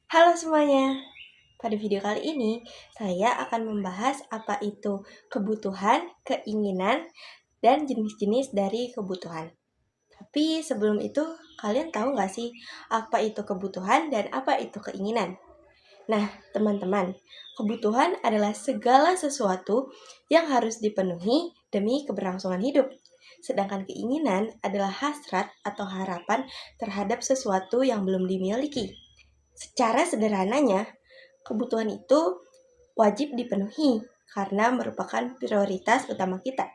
Halo semuanya, pada video kali ini saya akan membahas apa itu kebutuhan, keinginan, dan jenis-jenis dari kebutuhan. Tapi sebelum itu, kalian tahu nggak sih apa itu kebutuhan dan apa itu keinginan? Nah, teman-teman, kebutuhan adalah segala sesuatu yang harus dipenuhi demi keberlangsungan hidup. Sedangkan keinginan adalah hasrat atau harapan terhadap sesuatu yang belum dimiliki. Secara sederhananya, kebutuhan itu wajib dipenuhi karena merupakan prioritas utama kita.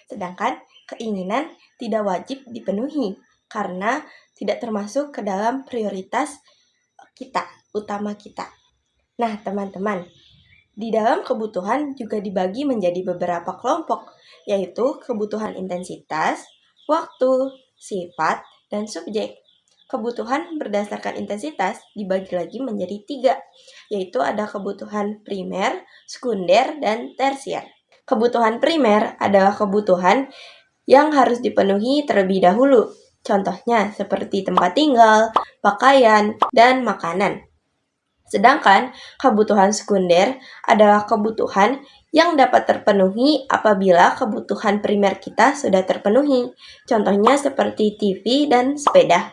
Sedangkan keinginan tidak wajib dipenuhi karena tidak termasuk ke dalam prioritas utama kita. Nah, teman-teman, di dalam kebutuhan juga dibagi menjadi beberapa kelompok, yaitu kebutuhan intensitas, waktu, sifat, dan subjek. Kebutuhan berdasarkan intensitas dibagi lagi menjadi 3, yaitu ada kebutuhan primer, sekunder, dan tersier. Kebutuhan primer adalah kebutuhan yang harus dipenuhi terlebih dahulu. Contohnya seperti tempat tinggal, pakaian, dan makanan. Sedangkan kebutuhan sekunder adalah kebutuhan yang dapat terpenuhi apabila kebutuhan primer kita sudah terpenuhi. Contohnya seperti TV dan sepeda.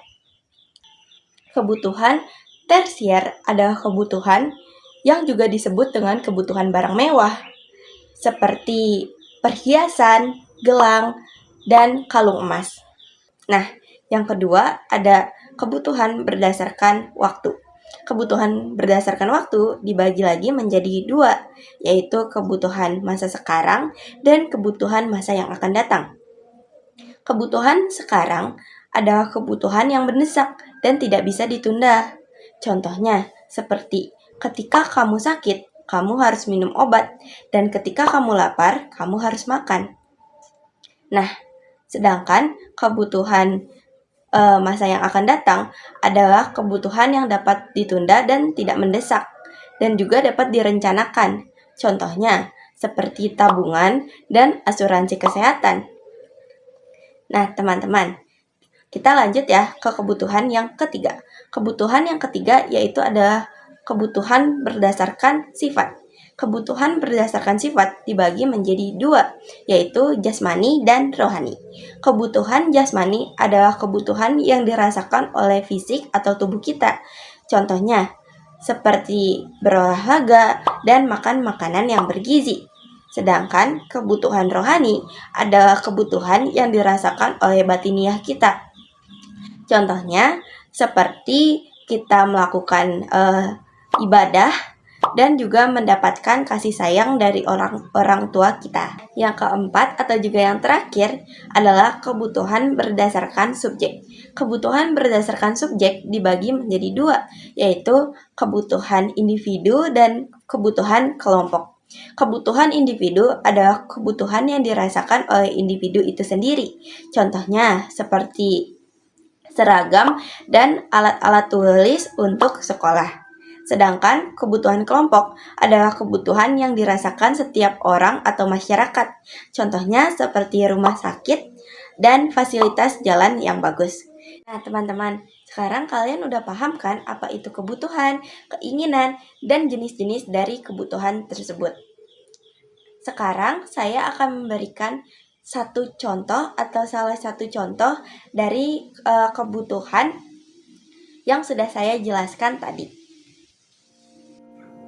Kebutuhan tersier adalah kebutuhan yang juga disebut dengan kebutuhan barang mewah, seperti perhiasan, gelang, dan kalung emas. Nah, yang kedua ada kebutuhan berdasarkan waktu. Kebutuhan berdasarkan waktu dibagi lagi menjadi 2, yaitu kebutuhan masa sekarang dan kebutuhan masa yang akan datang. Kebutuhan sekarang adalah kebutuhan yang mendesak dan tidak bisa ditunda. Contohnya, seperti ketika kamu sakit, kamu harus minum obat, dan ketika kamu lapar, kamu harus makan. Nah, sedangkan kebutuhan masa yang akan datang adalah kebutuhan yang dapat ditunda dan tidak mendesak, dan juga dapat direncanakan. Contohnya, seperti tabungan dan asuransi kesehatan. Nah, teman-teman, kita lanjut ya ke kebutuhan yang ketiga. Kebutuhan yang ketiga yaitu adalah kebutuhan berdasarkan sifat. Kebutuhan berdasarkan sifat dibagi menjadi 2, yaitu jasmani dan rohani. Kebutuhan jasmani adalah kebutuhan yang dirasakan oleh fisik atau tubuh kita. Contohnya, seperti berolahraga dan makan makanan yang bergizi. Sedangkan kebutuhan rohani adalah kebutuhan yang dirasakan oleh batiniah kita. Contohnya seperti kita melakukan ibadah dan juga mendapatkan kasih sayang dari orang tua kita. Yang keempat atau juga yang terakhir adalah kebutuhan berdasarkan subjek. Kebutuhan berdasarkan subjek dibagi menjadi 2, yaitu kebutuhan individu dan kebutuhan kelompok. Kebutuhan individu adalah kebutuhan yang dirasakan oleh individu itu sendiri. Contohnya seperti seragam, dan alat-alat tulis untuk sekolah. Sedangkan kebutuhan kelompok adalah kebutuhan yang dirasakan setiap orang atau masyarakat. Contohnya seperti rumah sakit dan fasilitas jalan yang bagus. Nah, teman-teman, sekarang kalian udah paham kan apa itu kebutuhan, keinginan, dan jenis-jenis dari kebutuhan tersebut. Sekarang saya akan memberikan satu contoh atau salah satu contoh dari kebutuhan yang sudah saya jelaskan tadi.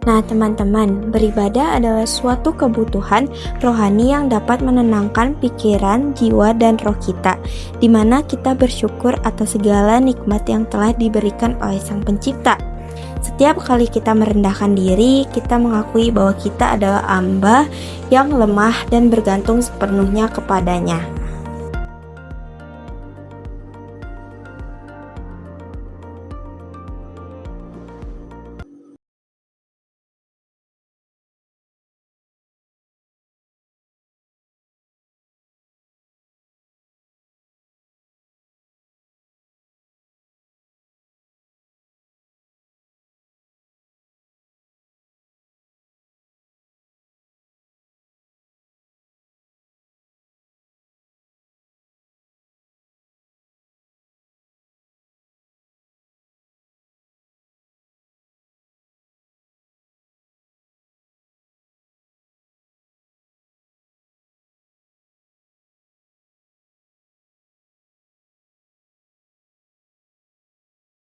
Nah, teman-teman, beribadah adalah suatu kebutuhan rohani yang dapat menenangkan pikiran, jiwa, dan roh kita, di mana kita bersyukur atas segala nikmat yang telah diberikan oleh Sang Pencipta. Setiap kali kita merendahkan diri, kita mengakui bahwa kita adalah hamba yang lemah dan bergantung sepenuhnya kepadanya.